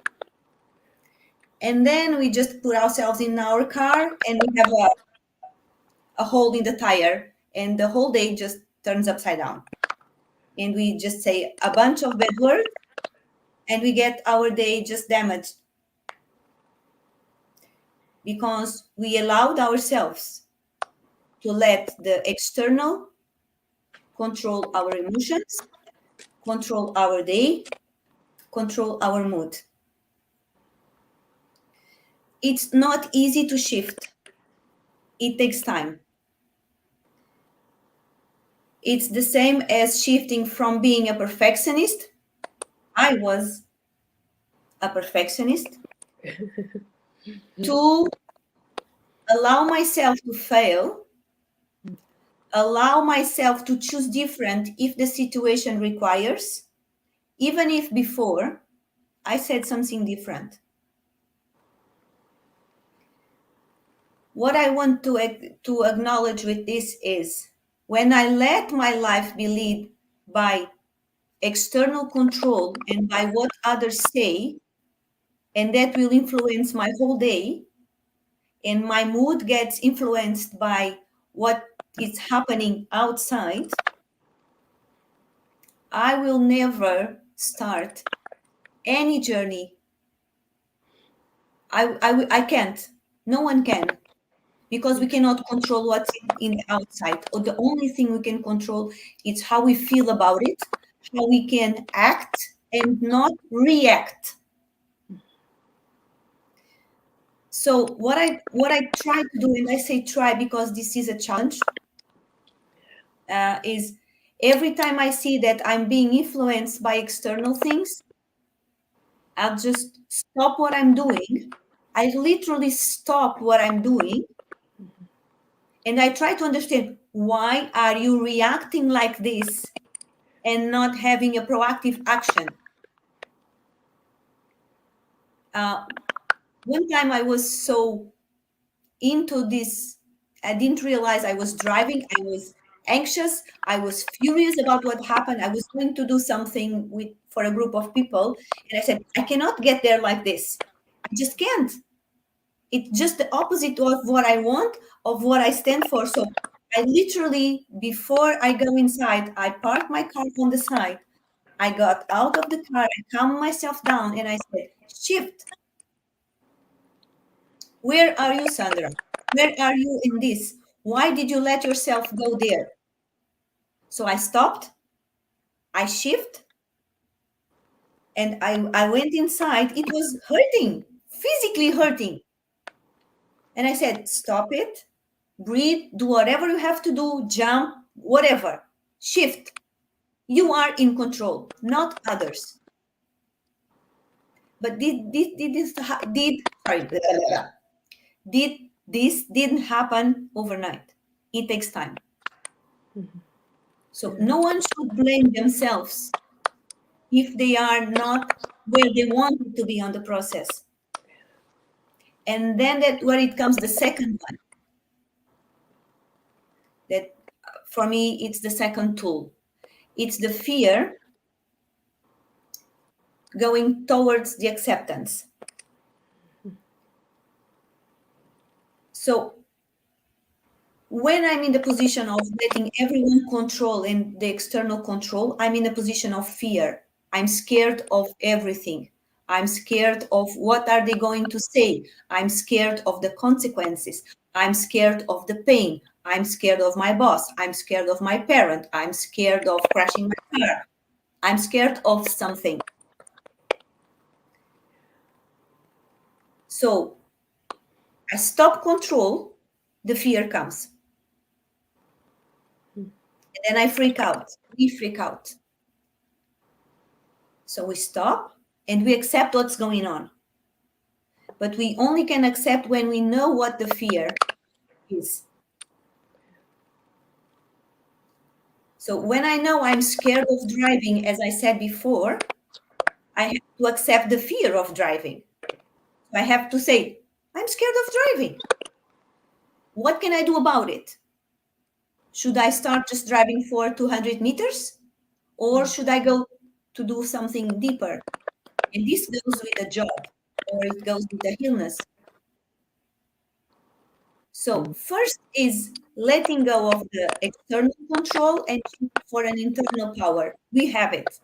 S2: And then we just put ourselves in our car and we have a hole in the tire, and the whole day just turns upside down. And we just say a bunch of bad words, and we get our day just damaged because we allowed ourselves to let the external control our emotions, control our day, control our mood. It's not easy to shift. It takes time. It's the same as shifting from being a perfectionist. I was a perfectionist to allow myself to fail, allow myself to choose different if the situation requires, even if before I said something different. What I want to acknowledge with this is when I let my life be led by external control and by what others say, and that will influence my whole day, and my mood gets influenced by what is happening outside, I will never start any journey. I can't. No one can, because we cannot control what's in the outside. Or the only thing we can control is how we feel about it, how we can act and not react. So what I try to do, and I say try because this is a challenge, is every time I see that I'm being influenced by external things, I'll just stop what I'm doing. I literally stop what I'm doing, and I try to understand, why are you reacting like this and not having a proactive action? One time I was so into this, I didn't realize I was driving. I was anxious. I was furious about what happened. I was going to do something for a group of people, and I said, I cannot get there like this. I just can't. It's just the opposite of what I want, of what I stand for. So I literally, before I go inside, I park my car on the side. I got out of the car, I calmed myself down, and I said, shift. Where are you, Sandra? Where are you in this? Why did you let yourself go there? So I stopped, I shift, and I went inside. It was hurting, physically hurting. And I said, stop it, breathe, do whatever you have to do, jump, whatever, shift. You are in control, not others. But this didn't happen overnight. It takes time. So no one should blame themselves if they are not where they wanted to be on the process. And then that where it comes the second one. That for me, it's the second tool. It's the fear going towards the acceptance. So when I'm in the position of letting everyone control and the external control, I'm in a position of fear. I'm scared of everything. I'm scared of what are they going to say. I'm scared of the consequences. I'm scared of the pain. I'm scared of my boss. I'm scared of my parent. I'm scared of crashing my car. I'm scared of something. So I stop control, the fear comes. And then I freak out. We freak out. So we stop and we accept what's going on. But we only can accept when we know what the fear is. So when I know I'm scared of driving, as I said before, I have to accept the fear of driving. I have to say, I'm scared of driving. What can I do about it? Should I start just driving for 200 meters? Or should I go to do something deeper? And this goes with a job, or it goes with a illness. So first is letting go of the external control and for an internal power. We have it.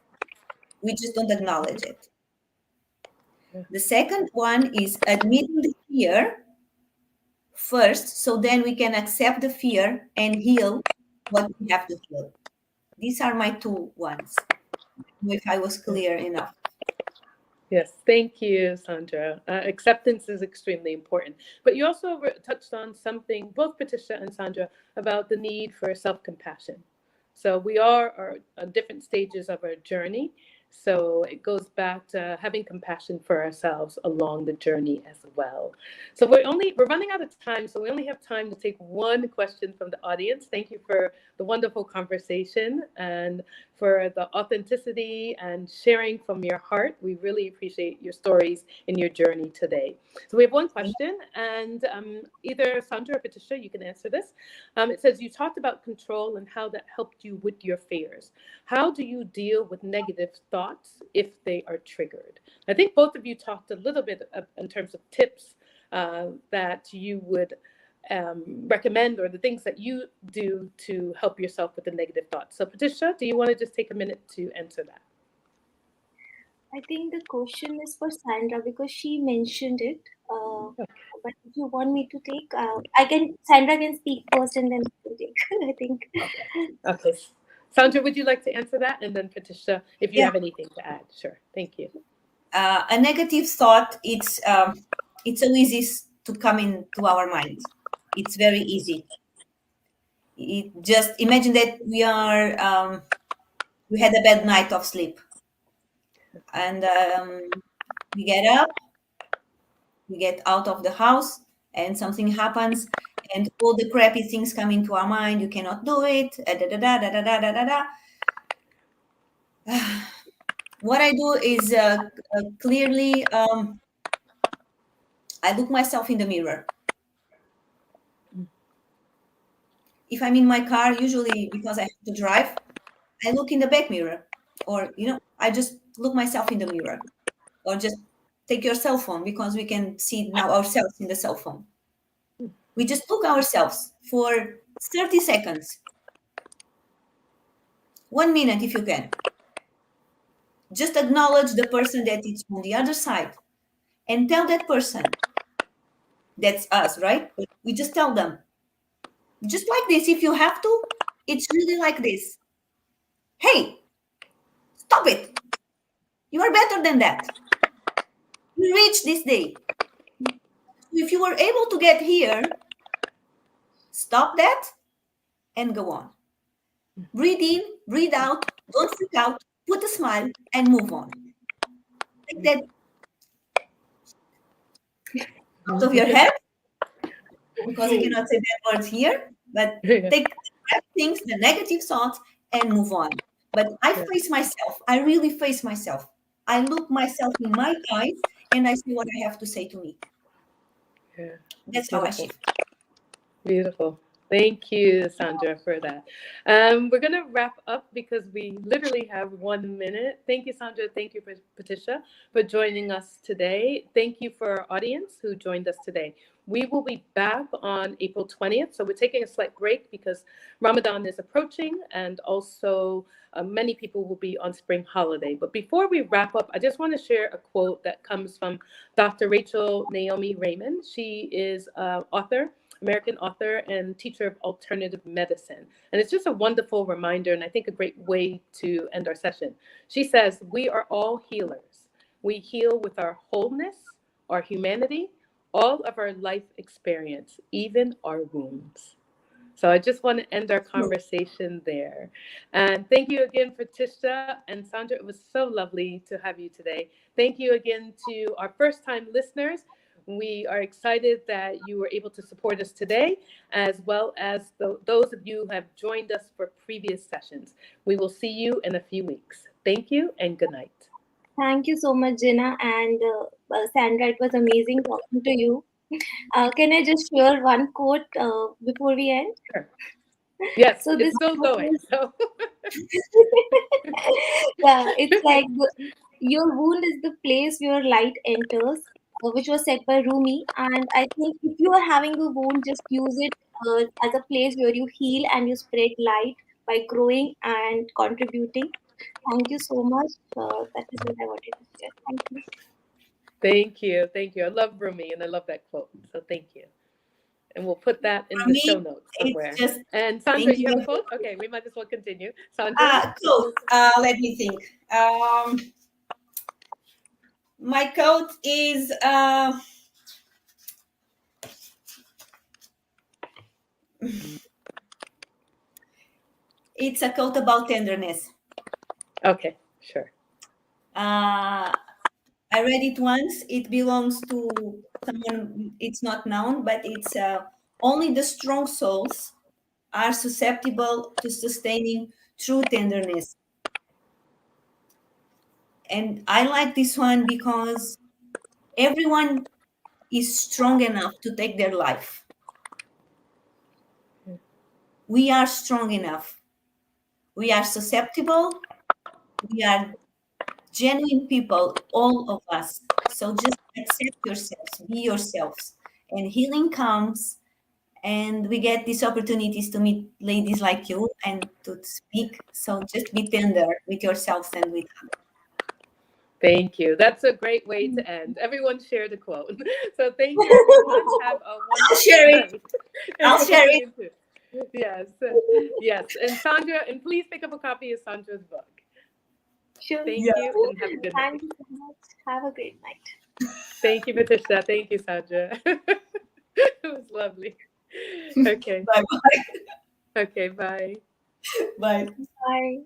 S2: We just don't acknowledge it. The second one is admitting the fear first, so then we can accept the fear and heal what we have to heal. These are my two ones. If I was clear enough.
S1: Yes, thank you, Sandra. Acceptance is extremely important. But you also touched on something, both Patricia and Sandra, about the need for self-compassion. So we are at different stages of our journey. So it goes back to having compassion for ourselves along the journey as well. So we're running out of time, so we only have time to take one question from the audience. Thank you for the wonderful conversation and for the authenticity and sharing from your heart. We really appreciate your stories and your journey today. So we have one question, and either Sandra or Patricia, you can answer this. It says, you talked about control and how that helped you with your fears. How do you deal with negative thoughts if they are triggered? I think both of you talked a little bit in terms of tips that you would recommend, or the things that you do to help yourself with the negative thoughts. So Patricia, do you want to just take a minute to answer that?
S3: I think the question is for Sandra because she mentioned it. But if you want me to take, Sandra can speak first and then I will take, I think.
S1: Okay. Sandra, would you like to answer that? And then Patricia, if you
S2: Yeah.
S1: have anything to add. Sure. Thank you.
S2: A negative thought, it's so easy to come into our mind. It's very easy. Just imagine that we had a bad night of sleep, and we get up, we get out of the house, and something happens, and all the crappy things come into our mind. You cannot do it. What I do is clearly, I look myself in the mirror. If I'm in my car, usually because I have to drive, I look in the back mirror, or I just look myself in the mirror, or just take your cell phone, because we can see now ourselves in the cell phone. We just look ourselves for 30 seconds, 1 minute if you can. Just acknowledge the person that is on the other side and tell that person, that's us, right? We just tell them, just like this, if you have to, it's really like this. Hey, stop it. You are better than that. You reached this day. If you were able to get here, stop that and go on. Breathe in, breathe out, don't freak out, put a smile and move on. Take that out of your head, because you cannot say bad words here, but take the things, the negative thoughts, and move on. But I face myself. I really face myself. I look myself in my eyes and I see what I have to say to me.
S1: Yeah.
S2: That's how I shift.
S1: Beautiful. Thank you, Sandra, for that. We're going to wrap up because we literally have 1 minute. Thank you, Sandra. Thank you, Patricia, for joining us today. Thank you for our audience who joined us today. We will be back on April 20th. So we're taking a slight break because Ramadan is approaching, and also many people will be on spring holiday. But before we wrap up, I just want to share a quote that comes from Dr. Rachel Naomi Raymond. She is an author, American author and teacher of alternative medicine. And it's just a wonderful reminder, and I think a great way to end our session. She says, "We are all healers. We heal with our wholeness, our humanity, all of our life experience, even our wounds." So I just want to end our conversation there. And thank you again, Patricia and Sandra. It was so lovely to have you today. Thank you again to our first time listeners. We are excited that you were able to support us today, as well as those of you who have joined us for previous sessions. We will see you in a few weeks. Thank you and good night.
S3: Thank you so much, Jina and Sandra. It was amazing talking to you. Can I just share one quote before we end?
S1: Sure. Yes,
S3: So
S1: it's
S3: this
S1: still
S3: quote
S1: going.
S3: is,
S1: So
S3: yeah, it's like your wound is the place where light enters, which was said by Rumi. And I think if you are having a wound, just use it as a place where you heal and you spread light by growing and contributing. Thank you so much. That is what I wanted to share. Thank you.
S1: thank you. Thank you. I love Rumi and I love that quote. So thank you. And we'll put that in
S2: For
S1: the show
S2: me,
S1: notes
S2: it's
S1: somewhere.
S2: just
S1: And Sandra,
S2: thank
S1: you have a
S2: you.
S1: quote? Okay, we might as well continue. Sandra?
S2: Cool. Let me think. My quote is it's a quote about tenderness.
S1: Okay, sure.
S2: Uh, I read it once. It belongs to someone. It's not known, but it's only the strong souls are susceptible to sustaining true tenderness. And I like this one because everyone is strong enough to take their life. We are strong enough. We are susceptible. We are genuine people, all of us. So just accept yourselves, be yourselves. And healing comes, and we get these opportunities to meet ladies like you and to speak. So just be tender with yourselves and with others.
S1: Thank you. That's a great way to end. Everyone share the quote. So thank you, everyone. Have a
S2: I'll
S1: wonderful
S2: share it.
S1: night. And
S2: I'll
S1: we'll
S2: share
S1: continue
S2: it.
S1: to. Yes. Yes. And Sandra, and please pick up a copy of Sandra's book.
S3: Sure.
S1: Thank
S2: Yeah.
S1: you and have a good night.
S3: Thank you so much. Have a great night.
S1: Thank you, Patricia. Thank you, Sandra. It was lovely. Okay.
S2: Bye bye.
S1: Okay. Bye.
S2: Bye.
S3: Bye.